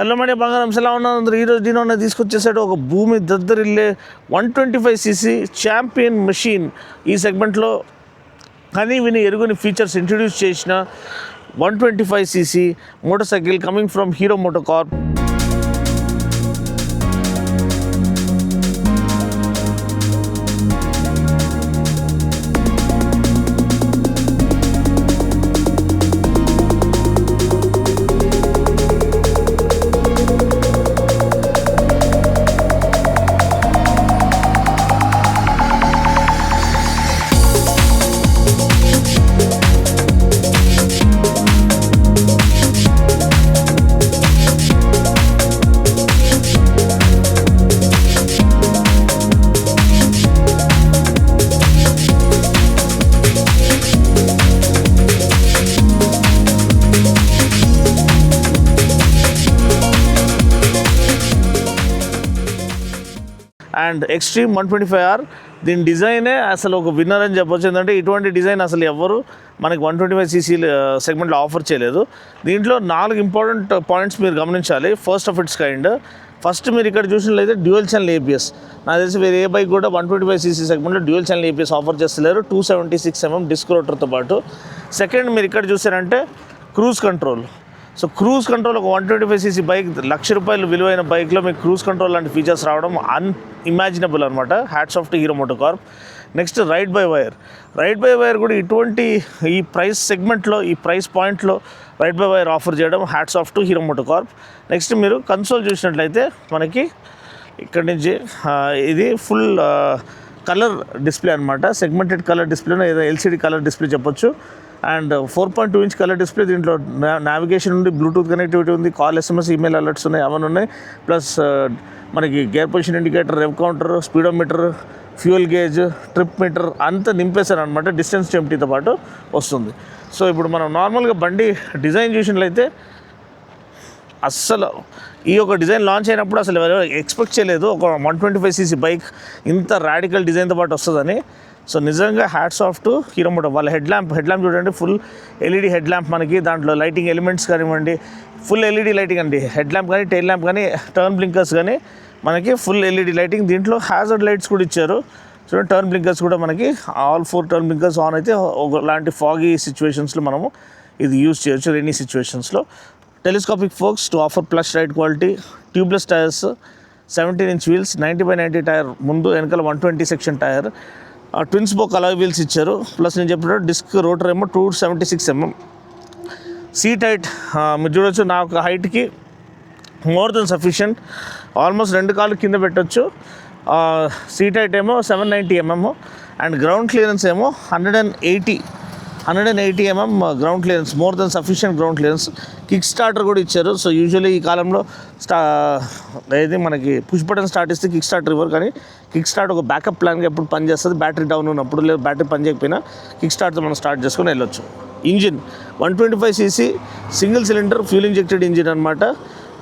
Hello money బంగారం ఎలా ఉన్నారు? ఈరోజు నేను తీసుకొచ్చేసాడు ఒక భూమి దద్దరిల్లే 125cc ఛాంపియన్ మెషిన్. ఈ సెగ్మెంట్లో కానీ విని ఎరుగుని ఫీచర్స్ ఇంట్రడ్యూస్ చేసిన 125cc motor cycle coming from Hero MotoCorp. And Xtreme 125R దీని డిజైనే అసలు ఒక విన్నర్ అని చెప్పొచ్చు. ఎందుకంటే ఇటువంటి డిజైన్ అసలు ఎవరు మనకి 125cc సెగ్మెంట్లో ఆఫర్ చేయలేదు. దీంట్లో 4 ఇంపార్టెంట్ పాయింట్స్ మీరు గమనించాలి. First of it's kind. First మీరు ఇక్కడ చూసినట్లయితే డ్యూయల్ ఛానల్ ABS. నాకు తెలిసి వేరే ఏ బైక్ కూడా 125cc సెగ్మెంట్లో డ్యూయల్ ఛానల్ ABS ఆఫర్ చేస్తలేరు 276mm డిస్క్ రోటర్తో పాటు. సెకండ్ మీరు ఇక్కడ చూసారంటే cruise control. So cruise control ఒక 125cc బైక్ ₹1,00,000 విలువైన బైక్లో మీకు క్రూజ్ కంట్రోల్ లాంటి ఫీచర్స్ రావడం అన్ఇమాజినబుల్ అనమాట. Hats off to Hero MotoCorp. Next ride by wire కూడా ఇటువంటి ఈ ప్రైస్ సెగ్మెంట్లో ఈ ప్రైస్ పాయింట్లో రైడ్ బై వైర్ ఆఫర్ చేయడం hats off to Hero MotoCorp. Next మీరు కన్సోల్ చూసినట్లయితే మనకి ఇక్కడి నుంచి ఇది ఫుల్ కలర్ డిస్ప్లే అనమాట. సెగ్మెంటెడ్ కలర్ డిస్ప్లేలో ఏదో LCD కలర్ డిస్ప్లే చెప్పొచ్చు. And 4.2 colour display. దీంట్లో నావిగేషన్ ఉంది, బ్లూటూత్ కనెక్టివిటీ ఉంది, కాల్ SMS ఈమెయిల్ అలర్ట్స్ ఉన్నాయి, అవన్నీ ఉన్నాయి. ప్లస్ మనకి gear position indicator, rev counter, speedometer, fuel gauge, trip meter అంతా నింపేశారు అనమాట. డిస్టెన్స్ ఎంటీతో పాటు వస్తుంది. సో ఇప్పుడు మనం నార్మల్గా బండి డిజైన్ చూసినట్లయితే అస్సలు ఈ ఒక డిజైన్ లాంచ్ అయినప్పుడు అసలు ఎక్స్పెక్ట్ చేయలేదు ఒక 125cc బైక్ ఇంత రాడికల్ డిజైన్తో పాటు వస్తుందని. సో నిజంగా hats off to Hero Moto. వాళ్ళ హెడ్ ల్యాంప్ చూడండి, ఫుల్ LED హెడ్ ల్యాంప్ మనకి. దాంట్లో లైటింగ్ ఎలిమెంట్స్ కానివ్వండి, ఫుల్ LED లైటింగ్ అండి. హెడ్ ల్యాంప్ కానీ, టైల్ ల్యాంప్ కానీ, టర్న్ బ్లింకర్స్ కానీ మనకి ఫుల్ LED లైటింగ్. దీంట్లో హ్యాజర్డ్ లైట్స్ కూడా ఇచ్చారు చూడండి. టర్న్ బ్లింకర్స్ కూడా మనకి ఆల్ 4 టర్న్ బ్లింకర్స్ ఆన్ అయితే ఒకలాంటి ఫాగీ సిచ్యువేషన్స్లో మనము ఇది యూజ్ చేయొచ్చు. రెయినీ సిచ్యువేషన్స్లో. Telescopic forks to offer plus ride quality. Tubeless tyres, 17-inch wheels, 90/90 tyre ముందు, వెనకాల 120 section tyre. Twin spoke alloy wheels ఇచ్చారు. ప్లస్ నేను చెప్పినట్టు డిస్క్ రోటర్ ఏమో 276mm. సీట్ హైట్ మీరు చూడొచ్చు, నా ఒక హైట్కి మోర్ దెన్ సఫిషియంట్. ఆల్మోస్ట్ 2 కాళ్ళు కింద పెట్టచ్చు. సీట్ హైట్ ఏమో 790mm. అండ్ గ్రౌండ్ క్లియరెన్స్ ఏమో 180mm ground clearance, more than sufficient ground clearance. Kick starter కూడా ఇచ్చారు. సో యూజువల్లీ ఈ కాలంలో ఏది మనకి పుష్ బటన్ స్టార్ట్ ఇస్తే కిక్ స్టార్టర్ ఇవ్వరు, కానీ కిక్ స్టార్ట్ ఒక బ్యాకప్ ప్లాన్గా ఎప్పుడు పనిచేస్తుంది. బ్యాటరీ డౌన్ ఉన్నప్పుడు, లేదు బ్యాటరీ పని చేయకపోయినా కిక్ స్టార్ట్తో మనం స్టార్ట్ చేసుకొని వెళ్ళొచ్చు. Engine 125cc single cylinder fuel injected engine అనమాట.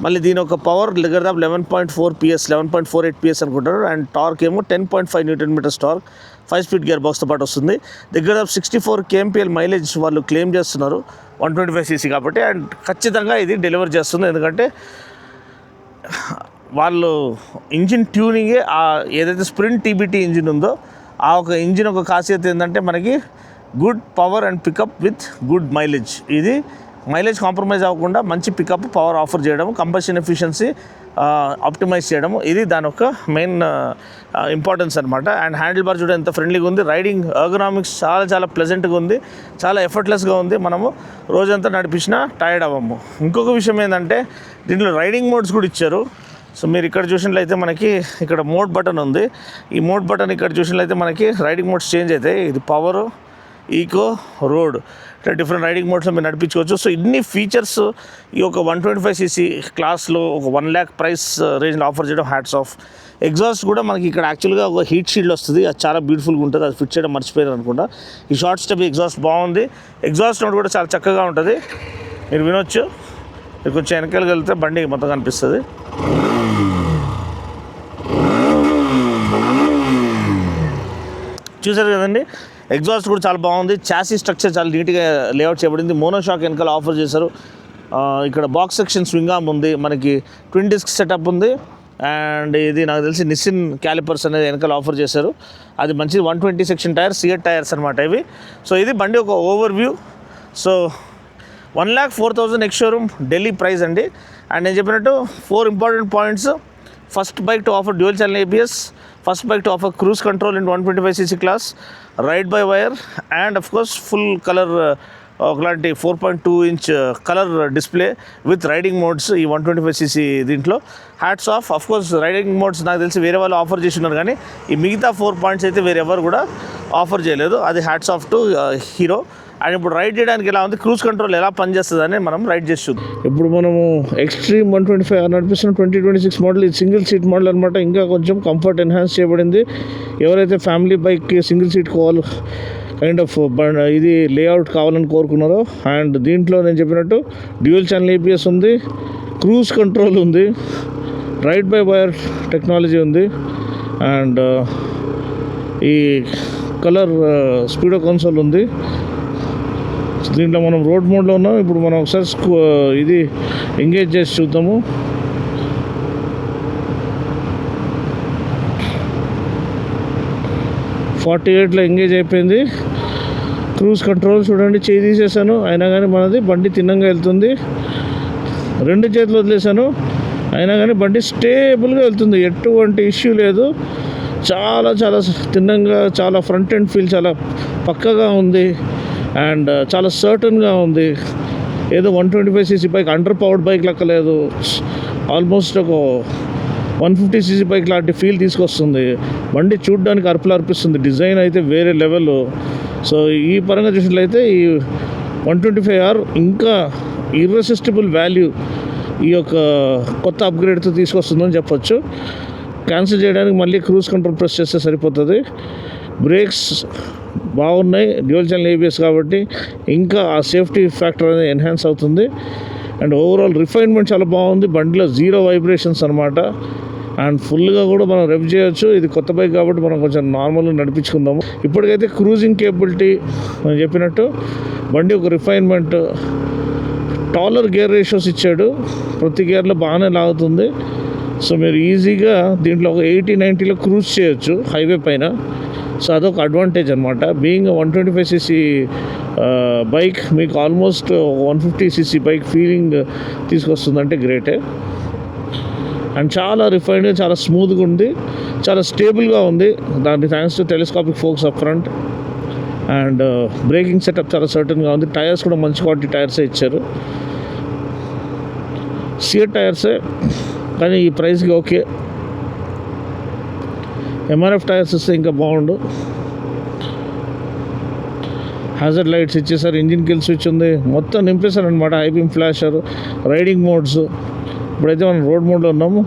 మళ్ళీ దీని ఒక పవర్ దగ్గర 11.4 PS, 11.48 PS అనుకుంటారు. అండ్ టార్క్ ఏమో 10.5 Nm టార్క్. 5-speed గేర్ బాక్స్తో పాటు వస్తుంది. దగ్గర 64 kmpl మైలేజ్ వాళ్ళు క్లెయిమ్ చేస్తున్నారు 125cc కాబట్టి. అండ్ ఖచ్చితంగా ఇది డెలివర్ చేస్తుంది. ఎందుకంటే వాళ్ళు ఇంజిన్ ట్యూనింగే ఏదైతే స్ప్రింట్ TBT ఇంజిన్ ఉందో ఆ ఒక ఇంజిన్ ఒక ఖాసియత ఏంటంటే మనకి good power and pickup with good mileage. ఇది మైలేజ్ కాంప్రమైజ్ అవ్వకుండా మంచి పికప్, పవర్ ఆఫర్ చేయడం, కంబషన్ ఎఫిషియన్సీ ఆప్టిమైజ్ చేయడం, ఇది దాని యొక్క మెయిన్ ఇంపార్టెన్స్ అనమాట. అండ్ హ్యాండిల్ బార్ చూడ ఎంత ఫ్రెండ్లీగా ఉంది. రైడింగ్ ఎర్గనామిక్స్ చాలా ప్లెజెంట్గా ఉంది, చాలా ఎఫర్ట్లెస్గా ఉంది. మనము రోజంతా నడిపించినా టైర్డ్ అవ్వము. ఇంకొక విషయం ఏంటంటే దీంట్లో రైడింగ్ మోడ్స్ కూడా ఇచ్చారు. సో మీరు ఇక్కడ చూసినట్లయితే మనకి ఇక్కడ మోడ్ బటన్ ఉంది. ఈ మోడ్ బటన్ ఇక్కడ చూసినట్లయితే మనకి రైడింగ్ మోడ్స్ చేంజ్ అవుతాయి. ఇది పవర్, ఈకో, రోడ్, ఇట్లా డిఫరెంట్ రైడింగ్ మోడ్స్లో మీరు నడిపించుకోవచ్చు. సో ఇన్ని ఫీచర్స్ ఈ ఒక 125cc క్లాస్లో ఒక 1 lakh ప్రైస్ రేంజ్లో ఆఫర్ చేయడం హ్యాట్స్ ఆఫ్. ఎగ్జాస్ట్ కూడా మనకి ఇక్కడ యాక్చువల్గా ఒక హీట్ షీల్డ్ వస్తుంది, అది చాలా బ్యూటిఫుల్గా ఉంటుంది. అది ఫిట్ చేయడం మర్చిపోయారు అనుకుంటా. ఈ షార్ట్ స్టెప్ ఎగ్జాస్ట్ బాగుంది. ఎగ్జాస్ట్ నోట్ కూడా చాలా చక్కగా ఉంటుంది, మీరు వినొచ్చు. మీరు కొంచెం వెనకాలకి వెళ్తే బండి మొత్తం కనిపిస్తుంది. చూసారు కదండి, ఎగ్జాస్ట్ కూడా చాలా బాగుంది. చాసీ స్ట్రక్చర్ చాలా నీట్గా లేఅవుట్ చేయబడింది. మోనోషాక్ వెనకాల ఆఫర్ చేశారు. ఇక్కడ బాక్స్ సెక్షన్ స్వింగ్ ఆర్మ్ ఉంది, మనకి ట్విన్ డిస్క్ సెటప్ ఉంది. అండ్ ఇది నాకు తెలిసి నిస్సిన్ క్యాలిపర్స్ అనేది వెనకాల ఆఫర్ చేశారు. అది మంచిది 120 సెక్షన్ టైర్, సియట్ టైర్స్ అనమాట ఇవి. సో ఇది బండి ఒక overview. So 1,04,000 ex showroom Delhi price అండి. అండ్ నేను చెప్పినట్టు 4 important points. First bike to offer dual channel ABS, first bike to offer cruise control in 125cc class, ride by wire, and of course full colour ఒకలాంటి 4.2 inch colour display with riding modes ఈ 125cc దీంట్లో. Hats off course riding modes నాకు తెలిసి వేరే వాళ్ళు offer చేస్తున్నారు, కానీ ఈ మిగతా 4 పాయింట్స్ అయితే వేరే ఎవరు కూడా ఆఫర్ చేయలేదు. అది hats off to hero. And ఇప్పుడు రైడ్ చేయడానికి ఎలా ఉంది, క్రూజ్ కంట్రోల్ ఎలా పనిచేస్తుందని మనం రైడ్ చేసి చూద్దాం. ఇప్పుడు మనము ఎక్స్ట్రీమ్ 125 నడిపిస్తున్న 2026 మోడల్. ఇది సింగిల్ సీట్ మోడల్ అనమాట. ఇంకా కొంచెం కంఫర్ట్ ఎన్హాన్స్ చేయబడింది. ఎవరైతే ఫ్యామిలీ బైక్కి సింగిల్ సీట్ కావాలి కైండ్ ఆఫ్ ఇది లేఅవుట్ కావాలని కోరుకున్నారో. అండ్ దీంట్లో నేను చెప్పినట్టు డ్యూయల్ ఛానల్ ABS ఉంది, క్రూజ్ కంట్రోల్ ఉంది, రైడ్ బై వైర్ టెక్నాలజీ ఉంది, అండ్ ఈ కలర్ స్పీడో కన్సోల్ ఉంది. దీంట్లో మనం రోడ్ మోడ్లో ఉన్నాం. ఇప్పుడు మనం ఒకసారి ఇది ఎంగేజ్ చేసి చూద్దాము. .48లో ఎంగేజ్ అయిపోయింది. క్రూజ్ కంట్రోల్ చూడండి, చేయి తీసేసాను అయినా కానీ మనది బండి తిన్నంగా వెళ్తుంది. 2 చేతులు వదిలేసాను అయినా కానీ బండి స్టేబుల్గా వెళ్తుంది, ఎటువంటి ఇష్యూ లేదు. చాలా చాలా తిన్నంగా, చాలా ఫ్రంట్ ఎండ్ ఫీల్ చాలా పక్కగా ఉంది. అండ్ చాలా సర్టన్గా ఉంది. ఏదో 125cc bike under powered bike లెక్క లేదు. ఆల్మోస్ట్ ఒక 150cc బైక్ లాంటి ఫీల్ తీసుకొస్తుంది. బండి చూడడానికి అర్పిస్తుంది. డిజైన్ అయితే వేరే లెవెల్. సో ఈ పరంగా చూసినట్లయితే ఈ 125R ఇంకా ఇర్రెసిస్టిబుల్ వాల్యూ ఈ యొక్క కొత్త అప్గ్రేడ్తో తీసుకొస్తుందని చెప్పొచ్చు. క్యాన్సిల్ చేయడానికి మళ్ళీ క్రూజ్ కంట్రోల్ ప్రెస్ చేస్తే సరిపోతుంది. బ్రేక్స్ బాగున్నాయి, డ్యూయల్ ఛానల్ ABS కాబట్టి ఇంకా ఆ సేఫ్టీ ఫ్యాక్టర్ అనేది ఎన్హాన్స్ అవుతుంది. అండ్ ఓవరాల్ రిఫైన్మెంట్ చాలా బాగుంది. బండిలో 0 వైబ్రేషన్స్ అనమాట. అండ్ ఫుల్గా కూడా మనం రెవ్ చేయొచ్చు. ఇది కొత్త బైక్ కాబట్టి మనం కొంచెం నార్మల్గా నడిపించుకుందాము. ఇప్పటికైతే క్రూజింగ్ కేపబిలిటీ మనం చెప్పినట్టు బండి ఒక రిఫైన్మెంట్. టాలర్ గేర్ రేషియోస్ ఇచ్చాడు, ప్రతి గేర్లో బాగానే లాగుతుంది. సో మీరు ఈజీగా దీంట్లో ఒక 80-90లో క్రూజ్ చేయొచ్చు హైవే పైన. సో అదొక అడ్వాంటేజ్ అనమాట. బీయింగ్ 125cc బైక్ మీకు ఆల్మోస్ట్ 150cc బైక్ ఫీలింగ్ తీసుకొస్తుందంటే గ్రేటే. అండ్ చాలా రిఫైన్డ్గా, చాలా స్మూత్గా ఉంది, చాలా స్టేబుల్గా ఉంది. దానికి thanks to telescopic forks up front. And braking setup చాలా సర్టన్గా ఉంది. టైర్స్ కూడా మంచి క్వాలిటీ టైర్సే ఇచ్చారు, సియట్ టైర్సే, కానీ ఈ ప్రైస్కి ఓకే. MRF టైర్స్ ఇస్తే ఇంకా బాగుండు. హ్యాజర్డ్ లైట్స్ ఇచ్చేసారు, ఇంజిన్ కిల్ స్విచ్ ఉంది, మొత్తం నింపేశారు అనమాట. ఐబీమ్ ఫ్లాషర్, రైడింగ్ మోడ్స్. ఇప్పుడైతే మనం రోడ్ మోడ్లో ఉన్నాము.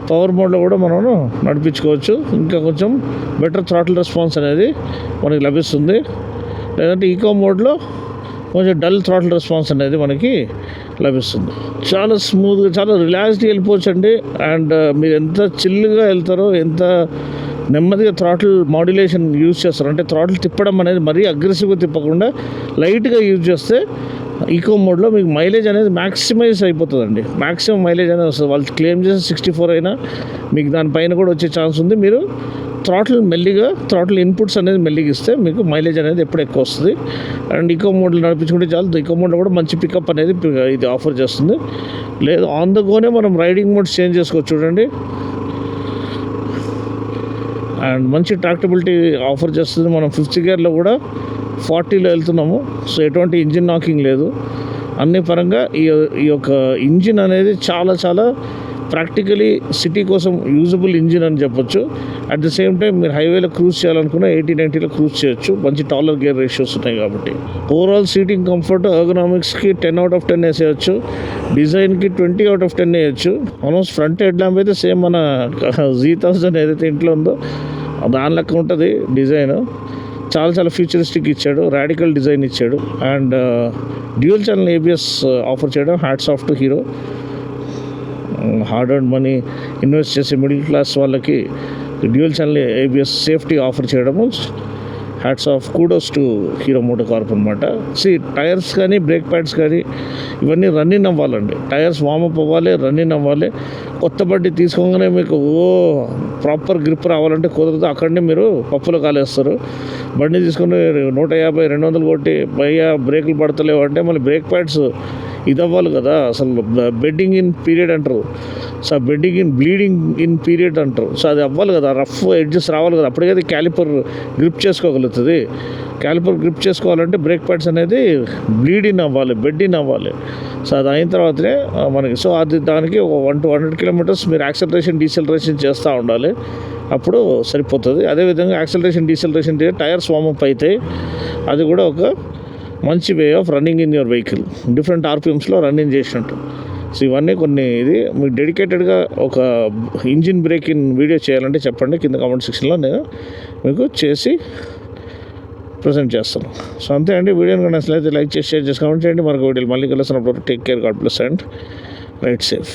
పవర్ మోడ్లో కూడా మనం నడిపించుకోవచ్చు. ఇంకా కొంచెం బెటర్ థ్రాటిల్ రెస్పాన్స్ అనేది మనకి లభిస్తుంది. లేదంటే ఈకో మోడ్లో కొంచెం డల్ థ్రాటిల్ రెస్పాన్స్ అనేది మనకి లభిస్తుంది. చాలా స్మూత్గా, చాలా రిలాక్స్డ్గా వెళ్ళిపోవచ్చు అండి. అండ్ మీరు ఎంత చిల్లుగా వెళ్తారో, ఎంత నెమ్మదిగా థ్రాటిల్ మాడ్యులేషన్ యూజ్ చేస్తారు, అంటే థ్రాటిల్ తిప్పడం అనేది మరీ అగ్రెసివ్గా తిప్పకుండా లైట్గా యూజ్ చేస్తే ఈకో మోడ్లో మీకు మైలేజ్ అనేది మ్యాక్సిమైజ్ అయిపోతుందండి. మ్యాక్సిమం మైలేజ్ అనేది వస్తుంది. వాళ్ళు క్లెయిమ్ చేసే 64 అయినా మీకు దానిపైన కూడా వచ్చే ఛాన్స్ ఉంది. మీరు థ్రాటిల్ ఇన్పుట్స్ అనేది మెల్లిగా ఇస్తే మీకు మైలేజ్ అనేది ఎప్పుడు ఎక్కువ వస్తుంది. అండ్ ఈకో మోడ్లో నడిపించుకుంటే చాలు. ఈకో మోడ్లో కూడా మంచి పికప్ అనేది ఇది ఆఫర్ చేస్తుంది. లేదు ఆన్ ద గోనే మనం రైడింగ్ మోడ్స్ చేంజ్ చేసుకోవచ్చు చూడండి. అండ్ మంచి ట్రాక్టబిలిటీ ఆఫర్ చేస్తుంది. మనం 5th గేర్లో కూడా 40లో వెళ్తున్నాము. సో ఎటువంటి ఇంజిన్ నాకింగ్ లేదు. అన్ని పరంగా ఈ యొక్క ఇంజిన్ అనేది చాలా చాలా ప్రాక్టికలీ సిటీ కోసం యూజబుల్ ఇంజిన్ అని చెప్పొచ్చు. అట్ ద సేమ్ టైం మీరు హైవేలో క్రూజ్ చేయాలనుకున్న 80-90లో క్రూజ్ చేయొచ్చు. మంచి టాలర్ గేర్ రేషియోస్ ఉన్నాయి కాబట్టి. ఓవరాల్ సీటింగ్ కంఫర్ట్, ఎర్గనామిక్స్కి 10 out of 10 వేసేయచ్చు. డిజైన్కి 20 out of 10 వేయచ్చు. ఆల్మోస్ట్ ఫ్రంట్ హెడ్ ల్యాంప్ అయితే సేమ్ మన Z1000 ఏదైతే ఇంట్లో ఉందో దాని లెక్క ఉంటుంది డిజైన్. చాలా చాలా ఫ్యూచరిస్టిక్ ఇచ్చాడు, రాడికల్ డిజైన్ ఇచ్చాడు. And dual channel ABS offer చేయడం hats off to Hero. Hard earned money invest చేసే మిడిల్ క్లాస్ వాళ్ళకి dual channel ABS safety offer చేయడము hats off kudos to Hero MotoCorp అనమాట. టైర్స్ కానీ బ్రేక్ ప్యాడ్స్ కానీ ఇవన్నీ రన్నింగ్ అవ్వాలండి. టైర్స్ వామప్ అవ్వాలి, రన్నింగ్ అవ్వాలి. కొత్త బండి తీసుకోగానే మీకు ప్రాపర్ గ్రిప్ రావాలంటే కుదరదు. అక్కడనే మీరు పప్పులో కాలేస్తారు. బండి తీసుకుని 150, 200 కొట్టి బ్రేకులు పడతలేవు అంటే మళ్ళీ బ్రేక్ ప్యాడ్స్ ఇది అవ్వాలి కదా. అసలు బెడ్డింగ్ ఇన్ పీరియడ్ అంటారు. So bedding in bleeding in period అంటారు. సో అది అవ్వాలి కదా, రఫ్ ఎడ్జెస్ రావాలి కదా, అప్పటికైతే క్యాలిపర్ గ్రిప్ చేసుకోగలుగుతుంది. క్యాలిపర్ గ్రిప్ చేసుకోవాలంటే బ్రేక్ ప్యాడ్స్ అనేది బ్లీడ్ ఇన్ అవ్వాలి, బెడ్ ఇన్ అవ్వాలి. సో అది అయిన తర్వాతనే మనకి సో అది దానికి ఒక 1 to 100 kilometers మీరు యాక్సలరేషన్ డీసెలరేషన్ చేస్తూ ఉండాలి, అప్పుడు సరిపోతుంది. అదేవిధంగా యాక్సలరేషన్ డీసెలరేషన్ టైర్స్ వామప్ అవుతాయి. అది కూడా ఒక మంచి way of running in your vehicle, different ఆర్పిఎమ్స్లో రన్నింగ్ చేసినట్టు. సో ఇవన్నీ కొన్ని ఇది మీకు డెడికేటెడ్గా ఒక ఇంజిన్ బ్రేక్ ఇన్ వీడియో చేయాలంటే చెప్పండి, కింద కామెంట్ సెక్షన్లో నేను మీకు చేసి ప్రజెంట్ చేస్తాను. సో అంతే అండి. వీడియోని కానీ అసలు లైక్ చేసి షేర్ చేసి కామెంట్ చేయండి. మరొక వీడియోలు మళ్ళీ కలుస్తున్నప్పుడు take care, God bless and ride safe.